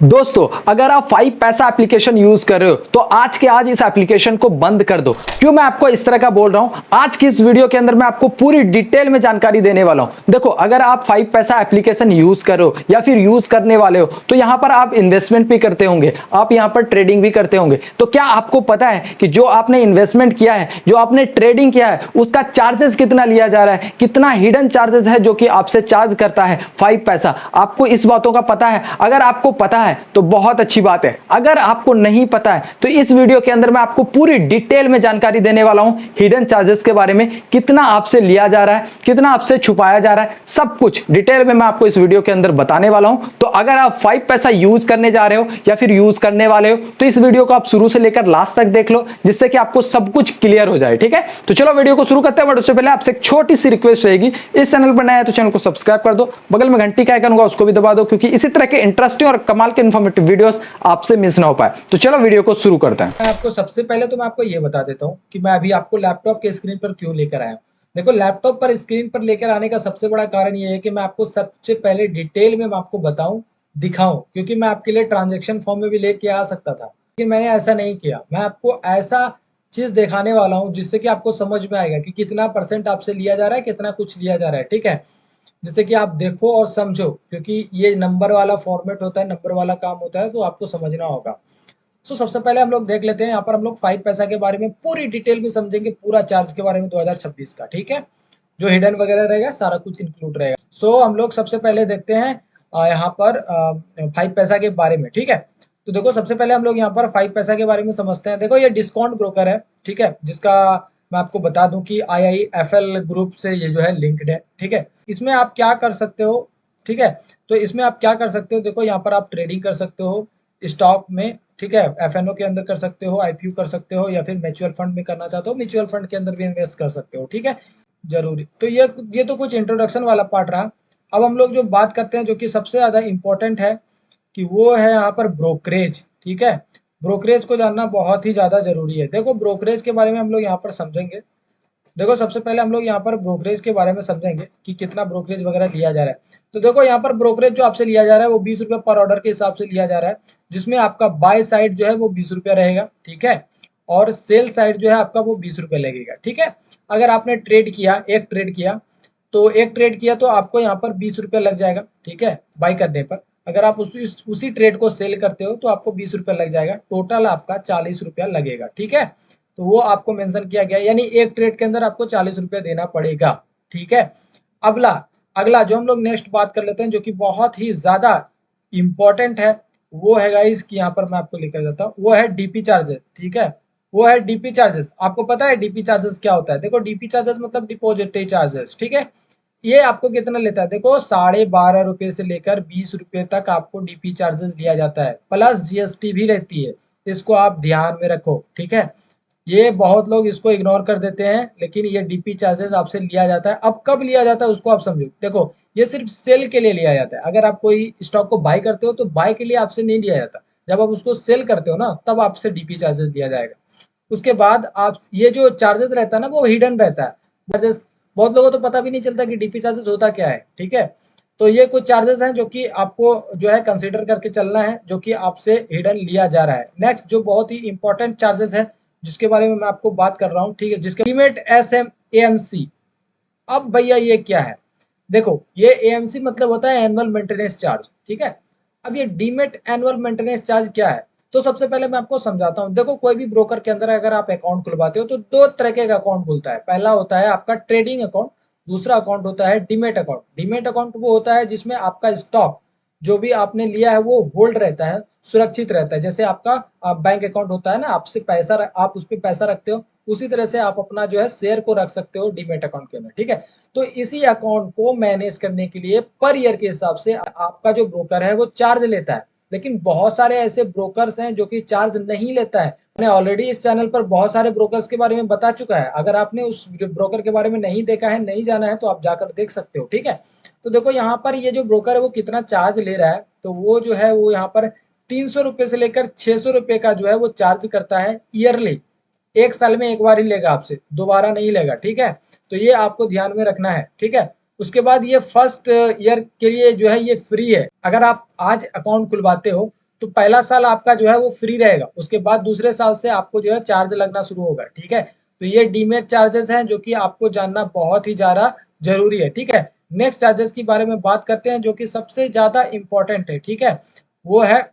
दोस्तों, अगर आप 5 पैसा एप्लीकेशन यूज कर रहे हो तो आज के आज इस एप्लीकेशन को बंद कर दो। क्यों मैं आपको इस तरह का बोल रहा हूं? आज की इस वीडियो के अंदर मैं आपको पूरी डिटेल में जानकारी देने वाला हूं। देखो, अगर आप 5 पैसा एप्लीकेशन यूज कर रहे हो या फिर यूज करने वाले हो तो यहां पर आप इन्वेस्टमेंट भी करते होंगे, आप यहां पर ट्रेडिंग भी करते होंगे। तो क्या आपको पता है कि जो आपने इन्वेस्टमेंट किया है, जो आपने ट्रेडिंग किया है, उसका चार्जेस कितना लिया जा रहा है, कितना हिडन चार्जेस है जो कि आपसे चार्ज करता है 5 पैसा? आपको इस बातों का पता है? अगर आपको पता है तो बहुत अच्छी बात है। अगर आपको नहीं पता है तो इस वीडियो के अंदर मैं आपको पूरी डिटेल में जानकारी देने वाला हूं हिडन चार्जेस के बारे में, कितना आपसे लिया जा रहा है, कितना आपसे छुपाया जा रहा है, सब कुछ डिटेल में मैं आपको इस वीडियो के अंदर बताने वाला हूं। तो अगर आप 5 पैसा यूज करने जा रहे हो या फिर यूज करने वाले हो तो इस वीडियो को आप शुरू से लेकर लास्ट तक देख लो, जिससे कि आपको सब कुछ क्लियर हो जाए। ठीक है, तो चलो वीडियो को शुरू करते हैं। बट उससे पहले आपसे एक छोटी सी रिक्वेस्ट रहेगी, इस चैनल पर नया है तो चैनल को सब्सक्राइब कर दो, बगल में घंटी का आइकन होगा उसको भी दबा दो, क्योंकि इसी तरह के इंटरेस्टिंग और कमाल के इन्फॉर्मेटिव वीडियोस आपसे मिस ना हो पाए। तो चलो वीडियो को शुरू करते हैं। मैं आपको सबसे पहले तो मैं आपको ये बता देता हूँ कि मैं अभी आपको लैपटॉप के स्क्रीन पर क्यों लेकर आया हूँ। देखो, लैपटॉप पर स्क्रीन पर लेकर आने का सबसे बड़ा कारण ये है कि मैं आपको सबसे पहले डिटेल में मैं आपको बताऊं, दिखाऊं, क्योंकि मैं आपके लिए ट्रांजैक्शन फॉर्म में भी लेके आ सकता था, लेकिन मैंने ऐसा नहीं किया। मैं आपको ऐसा चीज दिखाने वाला हूँ जिससे कि आपको समझ में आएगा कि कितना परसेंट आपसे लिया जा रहा है, कितना कुछ लिया जा रहा है। ठीक है, जिससे कि आप देखो और समझो, क्योंकि ये नंबर वाला फॉर्मेट होता है, नंबर वाला काम होता है, तो आपको समझना होगा। सबसे पहले हम लोग देख लेते हैं। यहाँ पर हम लोग 5 पैसा के बारे में पूरी डिटेल में समझेंगे, पूरा चार्ज के बारे में 2026 का। ठीक है, जो हिडन वगैरह रहेगा सारा कुछ इंक्लूड रहेगा। हम लोग सबसे पहले देखते हैं यहाँ पर 5 पैसा के बारे में। ठीक है, तो देखो, सबसे पहले हम लोग यहाँ पर 5 पैसा के बारे में समझते हैं। देखो, ये डिस्काउंट ब्रोकर है। ठीक है, जिसका मैं आपको बता दूं कि IIFL ग्रुप से ये जो है लिंक्ड है। ठीक है, इसमें आप क्या कर सकते हो? ठीक है, तो इसमें आप क्या कर सकते हो? देखो, यहाँ पर आप ट्रेडिंग कर सकते हो स्टॉक में। ठीक है, FNO के अंदर कर सकते हो, IPO कर सकते हो, या फिर म्यूचुअल फंड में करना चाहते हो, म्यूचुअल फंड के अंदर भी इन्वेस्ट कर सकते हो। ठीक है, जरूरी तो ये तो कुछ इंट्रोडक्शन वाला पार्ट रहा। अब हम लोग जो बात करते हैं, जो कि सबसे ज्यादा इंपॉर्टेंट है, कि वो है यहाँ पर ब्रोकरेज। ठीक है, ब्रोकरेज को जानना बहुत ही ज्यादा जरूरी है। देखो, ब्रोकरेज के बारे में हम लोग यहाँ पर समझेंगे। देखो, सबसे पहले हम लोग यहाँ पर ब्रोकरेज के बारे में समझेंगे कि कितना ब्रोकरेज वगैरह लिया जा रहा है। तो देखो, यहाँ पर ब्रोकरेज जो आपसे लिया जा रहा है वो 20 रुपये पर ऑर्डर के हिसाब से लिया जा रहा है, जिसमें आपका बाय साइड जो है वो 20 रुपये रहेगा। ठीक है, और सेल साइड जो है आपका वो 20 रुपये लगेगा। ठीक है, अगर आपने ट्रेड किया, एक ट्रेड किया तो आपको यहाँ पर 20 रुपये लग जाएगा। ठीक है, बाई करने पर। अगर आप उसी ट्रेड को सेल करते हो तो आपको 20 रुपये लग जाएगा, टोटल आपका 40 रुपया लगेगा। ठीक है, तो वो आपको मेंशन किया गया, यानी एक ट्रेड के अंदर आपको 40 रुपया देना पड़ेगा। ठीक है, अगला अगला जो हम लोग नेक्स्ट बात कर लेते हैं, जो कि बहुत ही ज्यादा इंपॉर्टेंट है, वो है गाइस कि यहाँ पर मैं आपको लेकर जाता हूँ, वो है डीपी चार्जेस। ठीक है, वो है डीपी चार्जेस। आपको पता है डीपी चार्जेस क्या होता है? देखो, डीपी चार्जेस मतलब डिपॉजिटरी चार्जेस। ठीक है, ये आपको कितना लेता है? देखो, 12.5 रुपये से लेकर 20 रुपये तक आपको डीपी चार्जेस लिया जाता है, प्लस जीएसटी भी रहती है। इसको आप ध्यान में रखो। ठीक है, ये बहुत लोग इसको इग्नोर कर देते हैं, लेकिन ये डीपी चार्जेस आपसे लिया जाता है। अब कब लिया जाता है उसको आप समझो। देखो, ये सिर्फ सेल के लिए लिया जाता है। अगर आप कोई स्टॉक को बाय करते हो तो बाय के लिए आपसे नहीं लिया जाता। जब आप उसको सेल करते हो ना, तब आपसे डीपी चार्जेस लिया जाएगा। उसके बाद आप ये जो चार्जेस रहता है ना, वो हिडन रहता है। चार्जेस बहुत लोगों को तो पता भी नहीं चलता कि डीपी चार्जेस होता क्या है। ठीक है, तो ये कुछ चार्जेस हैं जो कि आपको जो है कंसीडर करके चलना है, जो कि आपसे हिडन लिया जा रहा है। नेक्स्ट जो बहुत ही इंपॉर्टेंट चार्जेस है, जिसके बारे में मैं आपको बात कर रहा हूँ। ठीक है, जिसके लिमिट AMC। अब भैया ये क्या है? देखो, ये AMC मतलब होता है एनुअल मेंटेनेंस चार्ज। ठीक है, अब ये डीमेट एनुअल मेंटेनेंस चार्ज क्या है? तो सबसे पहले मैं आपको समझाता हूँ। देखो, कोई भी ब्रोकर के अंदर अगर आप अकाउंट खुलवाते हो तो दो तरह के अकाउंट खुलता है। पहला होता है आपका ट्रेडिंग अकाउंट, दूसरा अकाउंट होता है डीमेट अकाउंट। डीमेट अकाउंट वो होता है जिसमें आपका स्टॉक जो भी आपने लिया है वो होल्ड रहता है, सुरक्षित रहता है। जैसे आपका बैंक अकाउंट होता है ना, आपसे पैसा आप उस पर पैसा रखते हो, उसी तरह से आप अपना जो है शेयर को रख सकते हो डीमेट अकाउंट के अंदर। ठीक है, तो इसी अकाउंट को मैनेज करने के लिए पर ईयर के हिसाब से आपका जो ब्रोकर है वो चार्ज लेता है। लेकिन बहुत सारे ऐसे ब्रोकर्स हैं जो कि चार्ज नहीं लेता है। मैंने ऑलरेडी इस चैनल पर बहुत सारे ब्रोकर्स के बारे में बता चुका है। अगर आपने उस ब्रोकर के बारे में नहीं देखा है, नहीं जाना है, तो आप जाकर देख सकते हो। ठीक है, तो देखो, यहाँ पर ये जो ब्रोकर है वो कितना चार्ज ले रहा है, तो वो जो है वो यहाँ पर 300 रुपये से लेकर 600 रुपये का जो है वो चार्ज करता है ईयरली। एक साल में एक बार ही लेगा आपसे, दोबारा नहीं लेगा। ठीक है, तो ये आपको ध्यान में रखना है। ठीक है, उसके बाद ये फर्स्ट ईयर के लिए जो है ये फ्री है। अगर आप आज अकाउंट खुलवाते हो तो पहला साल आपका जो है वो फ्री रहेगा, उसके बाद दूसरे साल से आपको जो है चार्ज लगना शुरू होगा, ठीक है। तो ये डीमेट चार्जेस हैं जो कि आपको जानना बहुत ही ज़्यादा ज़रूरी है, ठीक है। नेक्स्ट चार्जेस के बारे में बात करते हैं जो कि सबसे ज़्यादा इम्पोर्टेंट है, ठीक है। वो है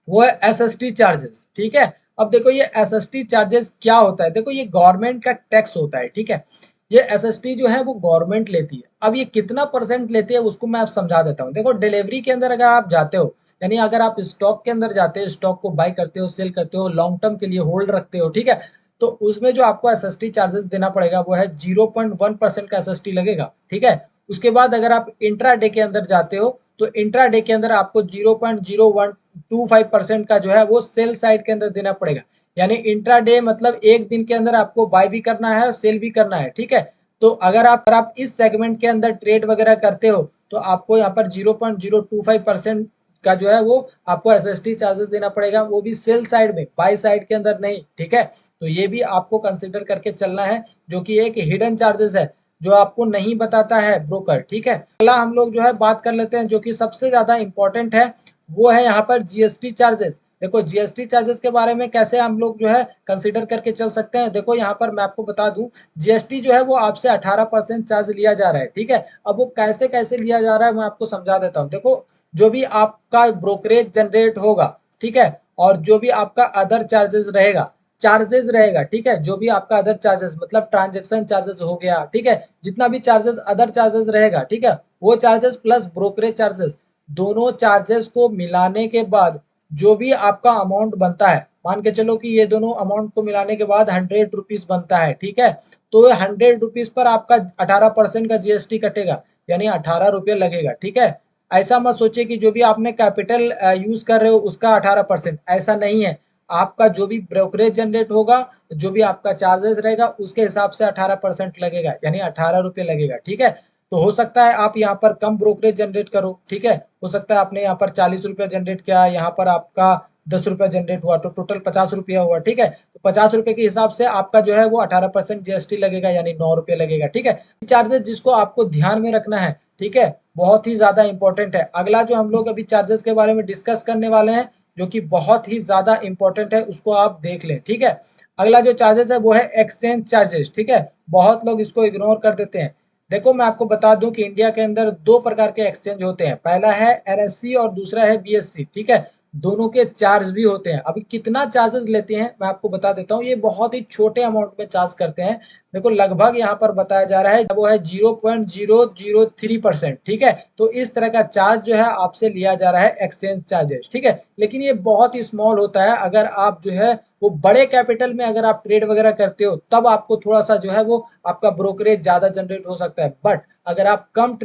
वो है एसएसटी चार्जेस, ठीक है। अब देखो ये एसएसटी चार्जेस क्या होता है, देखो ये गवर्नमेंट का टैक्स होता है, ठीक है। ये एसएसटी जो है वो गवर्नमेंट लेती है। अब ये कितना परसेंट लेती है उसको मैं आप समझा देता हूँ। देखो डिलीवरी के अंदर अगर आप जाते हो, यानी अगर आप स्टॉक के अंदर जाते हो, स्टॉक को बाय करते हो, सेल करते हो, लॉन्ग टर्म के लिए होल्ड रखते हो, ठीक है। तो उसमें जो आपको एसएसटी चार्जेस देना पड़ेगा वो है 0.1% का एसएसटी लगेगा, ठीक है। उसके बाद अगर आप इंट्रा डे के अंदर जाते हो तो इंट्रा डे के अंदर आपको 0.0125% का जो है वो सेल साइड के अंदर देना पड़ेगा। यानी इंट्रा डे मतलब एक दिन के अंदर आपको बाय भी करना है और सेल भी करना है, ठीक है। तो अगर आप इस सेगमेंट के अंदर ट्रेड वगैरह करते हो तो आपको यहाँ पर 0.025% का जो है वो आपको एसएसटी चार्जेस देना पड़ेगा, वो भी सेल साइड में, बाय साइड के अंदर नहीं, ठीक है। तो ये भी आपको कंसिडर करके चलना है, जो कि एक हिडन चार्जेस है जो आपको नहीं बताता है ब्रोकर, ठीक है। अगला हम लोग जो है बात कर लेते हैं जो कि सबसे ज्यादा इंपॉर्टेंट है, वो है यहाँ पर जीएसटी चार्जेस। देखो जीएसटी चार्जेस के बारे में कैसे हम लोग जो है कंसिडर करके चल सकते हैं। देखो यहाँ पर मैं आपको बता दूं, जीएसटी जो है वो आपसे 18% चार्ज लिया जा रहा है, ठीक है। अब वो कैसे कैसे लिया जा रहा है मैं आपको समझा देता हूँ। देखो जो भी आपका ब्रोकरेज जनरेट होगा, ठीक है, और जो भी आपका अदर चार्जेस रहेगा, ठीक है, जो भी आपका अदर चार्जेस मतलब ट्रांजैक्शन चार्जेस हो गया, ठीक है, जितना भी चार्जेस अदर चार्जेस रहेगा, ठीक है, वो चार्जेस प्लस ब्रोकरेज चार्जेस, दोनों चार्जेस को मिलाने के बाद जो भी आपका अमाउंट बनता है, मान के चलो कि ये दोनों अमाउंट को मिलाने के बाद 100 रुपीज बनता है, ठीक है। तो 100 रुपीज पर आपका 18% का जीएसटी कटेगा, यानी 18 रुपये लगेगा, ठीक है। ऐसा मत सोचिए कि जो भी आपने कैपिटल यूज कर रहे हो उसका 18%, ऐसा नहीं है। आपका जो भी ब्रोकरेज जनरेट होगा, जो भी आपका चार्जेस रहेगा उसके हिसाब से 18% लगेगा, यानी 18 रुपये लगेगा, ठीक है। तो हो सकता है आप यहाँ पर कम ब्रोकरेज जनरेट करो, ठीक है। हो सकता है आपने यहाँ पर 40 रुपया जनरेट किया, यहाँ पर आपका 10 रुपया जनरेट हुआ, तो टोटल 50 रुपया हुआ, ठीक है। तो 50 रुपये के हिसाब से आपका जो है वो 18% जीएसटी लगेगा, यानी 9 रुपये लगेगा, ठीक है। चार्जेस जिसको आपको ध्यान में रखना है, ठीक है, बहुत ही ज्यादा इंपॉर्टेंट है। अगला जो हम लोग अभी चार्जेस के बारे में डिस्कस करने वाले हैं जो कि बहुत ही ज्यादा इंपॉर्टेंट है, उसको आप देख लें, ठीक है। अगला जो चार्जेस है वो है एक्सचेंज चार्जेस, ठीक है। बहुत लोग इसको इग्नोर कर देते हैं। देखो मैं आपको बता दूं कि इंडिया के अंदर दो प्रकार के एक्सचेंज होते हैं, पहला है एनएससी और दूसरा है बीएससी, ठीक है। दोनों के चार्ज भी होते हैं। अभी कितना चार्जेस लेते हैं मैं आपको बता देता हूँ, ये बहुत ही छोटे अमाउंट में चार्ज करते हैं। देखो लगभग यहाँ पर बताया जा रहा है वो है 0.003%, ठीक है। तो इस तरह का चार्ज जो है आपसे लिया जा रहा है एक्सचेंज चार्जेस, ठीक है। लेकिन ये बहुत ही स्मॉल होता है। अगर आप जो है वो बड़े कैपिटल में अगर आप ट्रेड वगैरह करते हो तब आपको थोड़ा सा जो है वो आपका ब्रोकरेज ज्यादा जनरेट हो सकता है। बट अगर आप कम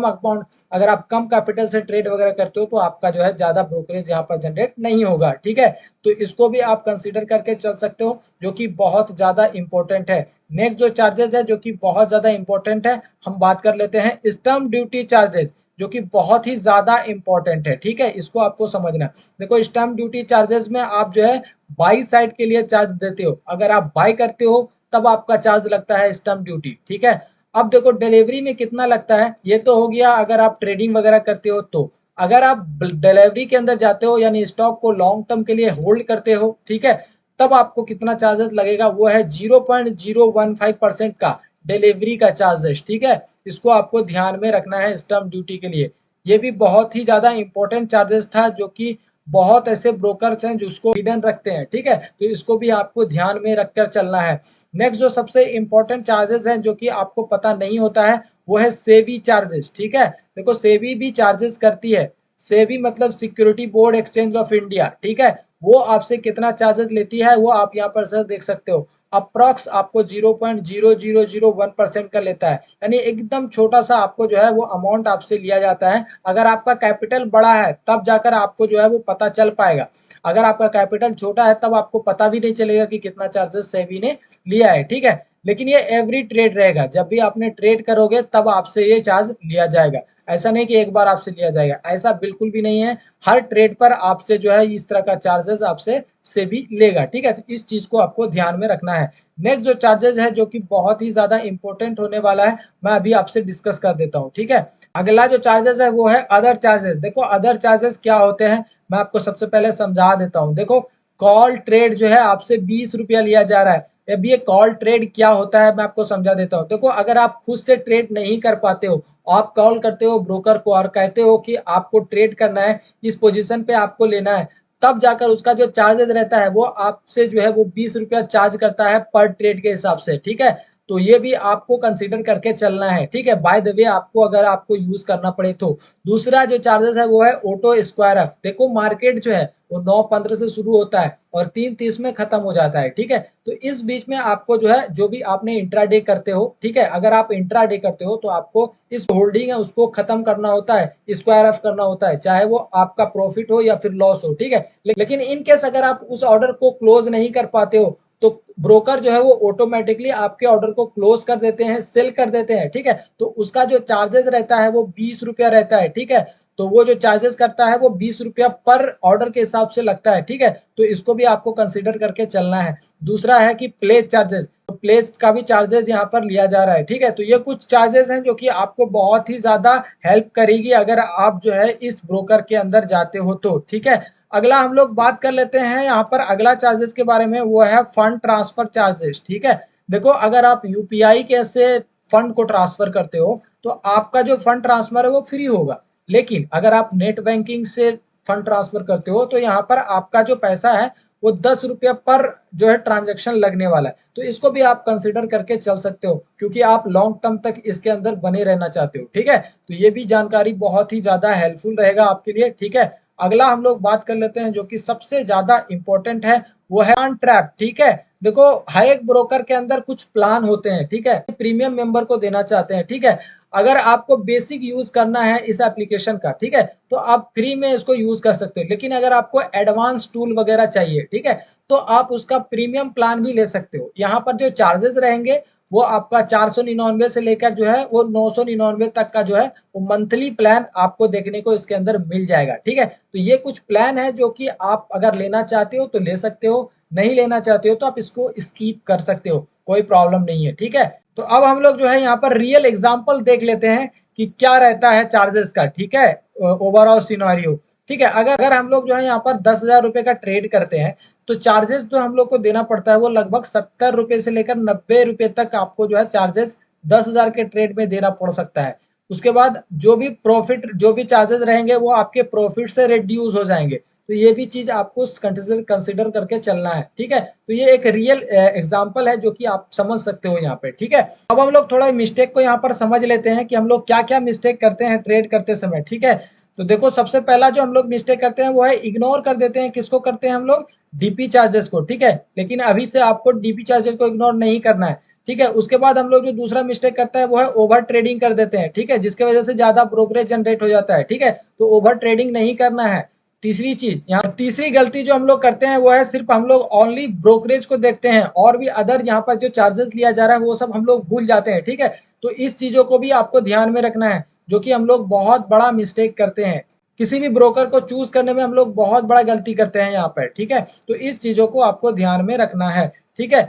अमाउंट, अगर आप कम कैपिटल से ट्रेड वगैरह करते हो तो आपका जो है ज्यादा ब्रोकरेज यहाँ पर जनरेट नहीं होगा, ठीक है। तो इसको भी आप कंसीडर करके चल सकते हो, जो कि बहुत ज्यादा इंपॉर्टेंट है। नेक्स्ट जो चार्जेस है जो कि बहुत ज्यादा इंपॉर्टेंट है, हम बात कर लेते हैं स्टैम्प ड्यूटी चार्जेस, जो कि बहुत ही ज्यादा इंपॉर्टेंट है, ठीक है। इसको आपको समझना है। देखो स्टैम्प ड्यूटी चार्जेस में आप जो है बाई साइड के लिए चार्ज देते हो, अगर आप बाय करते हो तब आपका चार्ज लगता है स्टैम्प ड्यूटी, ठीक है। अब देखो डिलीवरी में कितना लगता है, ये तो हो गया अगर आप ट्रेडिंग वगैरह करते हो तो। अगर आप डिलीवरी के अंदर जाते हो यानी स्टॉक को लॉन्ग टर्म के लिए होल्ड करते हो, ठीक है, तब आपको कितना चार्जेस लगेगा, वो है 0.015% का डिलीवरी का चार्जेस, ठीक है। इसको आपको ध्यान में रखना है स्टैम्प ड्यूटी के लिए। ये भी बहुत ही ज्यादा इंपॉर्टेंट चार्जेस था, जो कि बहुत ऐसे ब्रोकर्स हैं जो उसको हिडन रखते हैं, ठीक है। तो इसको भी आपको ध्यान में रखकर चलना है। नेक्स्ट जो सबसे इंपॉर्टेंट चार्जेस हैं जो कि आपको पता नहीं होता है, वो है सेबी चार्जेस, ठीक है। देखो सेबी भी चार्जेस करती है। सेबी मतलब security board exchange of India, ठीक है। वो आपसे कितना चार्जेस लेती है वो आप यहाँ पर सर देख सकते हो। अप्रॉक्स आपको 0.0001% का लेता है, यानी एकदम छोटा सा आपको जो है वो अमाउंट आपसे लिया जाता है। अगर आपका कैपिटल बड़ा है तब जाकर आपको जो है वो पता चल पाएगा। अगर आपका कैपिटल छोटा है तब आपको पता भी नहीं चलेगा कि कितना चार्जेस सेबी ने लिया है, ठीक है। लेकिन ये एवरी ट्रेड रहेगा, जब भी आपने ट्रेड करोगे तब आपसे ये चार्ज लिया जाएगा। ऐसा नहीं कि एक बार आपसे लिया जाएगा, ऐसा बिल्कुल भी नहीं है। हर ट्रेड पर आपसे जो है इस तरह का चार्जेस आपसे सेबी लेगा, ठीक है। तो इस चीज को आपको ध्यान में रखना है। नेक्स्ट जो चार्जेस है जो कि बहुत ही ज्यादा इंपॉर्टेंट होने वाला है, मैं अभी आपसे डिस्कस कर देता हूँ, ठीक है। अगला जो चार्जेस है वो है अदर चार्जेस। देखो अदर चार्जेस क्या होते हैं मैं आपको सबसे पहले समझा देता हूँ। देखो, कॉल ट्रेड जो है आपसे 20 रुपया लिया जा रहा है। अब ये कॉल ट्रेड क्या होता है मैं आपको समझा देता हूँ। देखो, अगर आप खुद से ट्रेड नहीं कर पाते हो, आप कॉल करते हो ब्रोकर को और कहते हो कि आपको ट्रेड करना है, इस पोजीशन पे आपको लेना है, तब जाकर उसका जो चार्जेस रहता है वो आपसे जो है वो 20 रुपया चार्ज करता है पर ट्रेड के हिसाब से, ठीक है। तो ये भी आपको कंसीडर करके चलना है, ठीक है। बाय द वे, आपको अगर आपको यूज करना पड़े तो दूसरा जो चार्जेस है वो है ऑटो स्क्वायर एफ। देखो, मार्केट जो है वो 9:15 से शुरू होता है और 3:30 में खत्म हो जाता है, ठीक है। तो इस बीच में आपको जो है, जो भी आपने इंट्राडे करते हो, ठीक है, अगर आप इंट्राडे करते हो तो आपको इस होल्डिंग है उसको खत्म करना होता है, स्क्वायर ऑफ करना होता है, चाहे वो आपका प्रॉफिट हो या फिर लॉस हो, ठीक है। लेकिन इन केस अगर आप उस ऑर्डर को क्लोज नहीं कर पाते हो तो ब्रोकर जो है वो ऑटोमेटिकली आपके ऑर्डर को क्लोज कर देते हैं, सेल कर देते हैं, ठीक है। तो उसका जो चार्जेस रहता है वो 20 रुपया रहता है, ठीक है। तो वो जो चार्जेस करता है वो 20 रुपया पर ऑर्डर के हिसाब से लगता है, ठीक है। तो इसको भी आपको कंसिडर करके चलना है। दूसरा है कि प्लेस चार्जेस, तो प्लेस का भी चार्जेस यहाँ पर लिया जा रहा है, ठीक है। तो ये कुछ चार्जेस हैं जो कि आपको बहुत ही ज्यादा हेल्प करेगी अगर आप जो है इस ब्रोकर के अंदर जाते हो तो, ठीक है। अगला हम लोग बात कर लेते हैं यहाँ पर अगला चार्जेस के बारे में, वो है फंड ट्रांसफर चार्जेस, ठीक है। देखो, अगर आप यूपीआई के से फंड को ट्रांसफर करते हो तो आपका जो फंड ट्रांसफर है वो फ्री होगा। लेकिन अगर आप नेट बैंकिंग से फंड ट्रांसफर करते हो तो यहाँ पर आपका जो पैसा है वो 10 रुपया पर जो है ट्रांजैक्शन लगने वाला है। तो इसको भी आप कंसिडर करके चल सकते हो क्योंकि आप लॉन्ग टर्म तक इसके अंदर बने रहना चाहते हो, ठीक है। तो ये भी जानकारी बहुत ही ज्यादा हेल्पफुल रहेगा आपके लिए, ठीक है। अगला हम लोग बात कर लेते हैं जो कि सबसे ज्यादा इंपॉर्टेंट है, वो है प्लान ट्रैप, ठीक है। देखो, हर एक ब्रोकर के अंदर कुछ प्लान होते हैं, ठीक है, प्रीमियम मेंबर को देना चाहते हैं, ठीक है। अगर आपको बेसिक यूज करना है इस एप्लीकेशन का, ठीक है, तो आप फ्री में इसको यूज कर सकते हो। लेकिन अगर आपको एडवांस टूल वगैरह चाहिए, ठीक है, तो आप उसका प्रीमियम प्लान भी ले सकते हो। यहाँ पर जो चार्जेस रहेंगे वो आपका 499 से लेकर जो है वो 999 तक का जो है वो मंथली प्लान आपको देखने को इसके अंदर मिल जाएगा, ठीक है। तो ये कुछ प्लान है जो कि आप अगर लेना चाहते हो तो ले सकते हो, नहीं लेना चाहते हो तो आप इसको स्किप कर सकते हो, कोई प्रॉब्लम नहीं है, ठीक है। तो अब हम लोग जो है यहाँ पर रियल एग्जांपल देख लेते हैं कि क्या रहता है चार्जेस का, ठीक है, ओवरऑल सिनेरियो, ठीक है। अगर हम लोग जो है यहाँ पर 10,000 रुपए का ट्रेड करते हैं तो चार्जेस जो हम लोग को देना पड़ता है वो लगभग 70 रुपए से लेकर 90 रुपए तक आपको जो है चार्जेस 10,000 के ट्रेड में देना पड़ सकता है। उसके बाद जो भी प्रॉफिट, जो भी चार्जेस रहेंगे वो आपके प्रॉफिट से रिड्यूस हो जाएंगे। तो ये भी चीज आपको कंसिडर करके चलना है, ठीक है। तो ये एक रियल एग्जांपल है जो कि आप समझ सकते हो यहाँ पे, ठीक है। अब हम लोग थोड़ा मिस्टेक को यहाँ पर समझ लेते हैं कि हम लोग क्या क्या मिस्टेक करते हैं ट्रेड करते समय, ठीक है। तो देखो, सबसे पहला जो हम लोग मिस्टेक करते हैं वो है इग्नोर कर देते हैं, किसको करते हैं हम लोग, डीपी चार्जेस को, ठीक है। लेकिन अभी से आपको डीपी चार्जेस को इग्नोर नहीं करना है, ठीक है। उसके बाद हम लोग जो दूसरा मिस्टेक करता है वो है ओवर ट्रेडिंग कर देते हैं, ठीक है, जिसकी वजह से ज्यादा ब्रोकरेज जनरेट हो जाता है, ठीक है। तो ओवर ट्रेडिंग नहीं करना है। तीसरी चीज, यहाँ तीसरी गलती जो हम लोग करते हैं वो है सिर्फ हम लोग ओनली ब्रोकरेज को देखते हैं और भी अदर यहाँ पर जो चार्जेस लिया जा रहा है वो सब हम लोग भूल जाते हैं, ठीक है। तो इस चीजों को भी आपको ध्यान में रखना है, जो कि हम लोग बहुत बड़ा मिस्टेक करते हैं। किसी भी ब्रोकर को चूज करने में हम लोग बहुत बड़ा गलती करते हैं यहाँ पर, ठीक है। तो इस चीजों को आपको ध्यान में रखना है, ठीक है।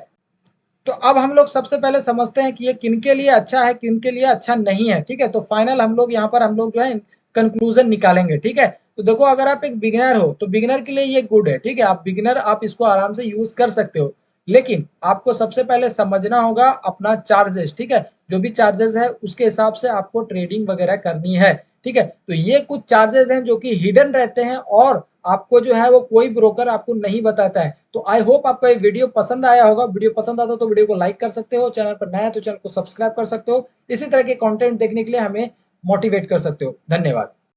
तो अब हम लोग सबसे पहले समझते हैं कि ये किनके लिए अच्छा है, किनके लिए अच्छा नहीं है, ठीक है। तो फाइनल हम लोग यहाँ पर हम लोग जो है कंक्लूजन निकालेंगे, ठीक है। तो देखो, अगर आप एक बिगिनर हो तो बिगिनर के लिए ये गुड है, ठीक है। आप बिगिनर, आप इसको आराम से यूज कर सकते हो। लेकिन आपको सबसे पहले समझना होगा अपना चार्जेस, ठीक है। जो भी चार्जेस है उसके हिसाब से आपको ट्रेडिंग वगैरह करनी है, ठीक है। तो ये कुछ चार्जेस हैं जो कि हिडन रहते हैं और आपको जो है वो कोई ब्रोकर आपको नहीं बताता है। तो आई होप आपको ये वीडियो पसंद आया होगा। वीडियो पसंद आता तो वीडियो को लाइक कर सकते हो, चैनल पर नया है तो चैनल को सब्सक्राइब कर सकते हो। इसी तरह के कंटेंट देखने के लिए हमें मोटिवेट कर सकते हो। धन्यवाद।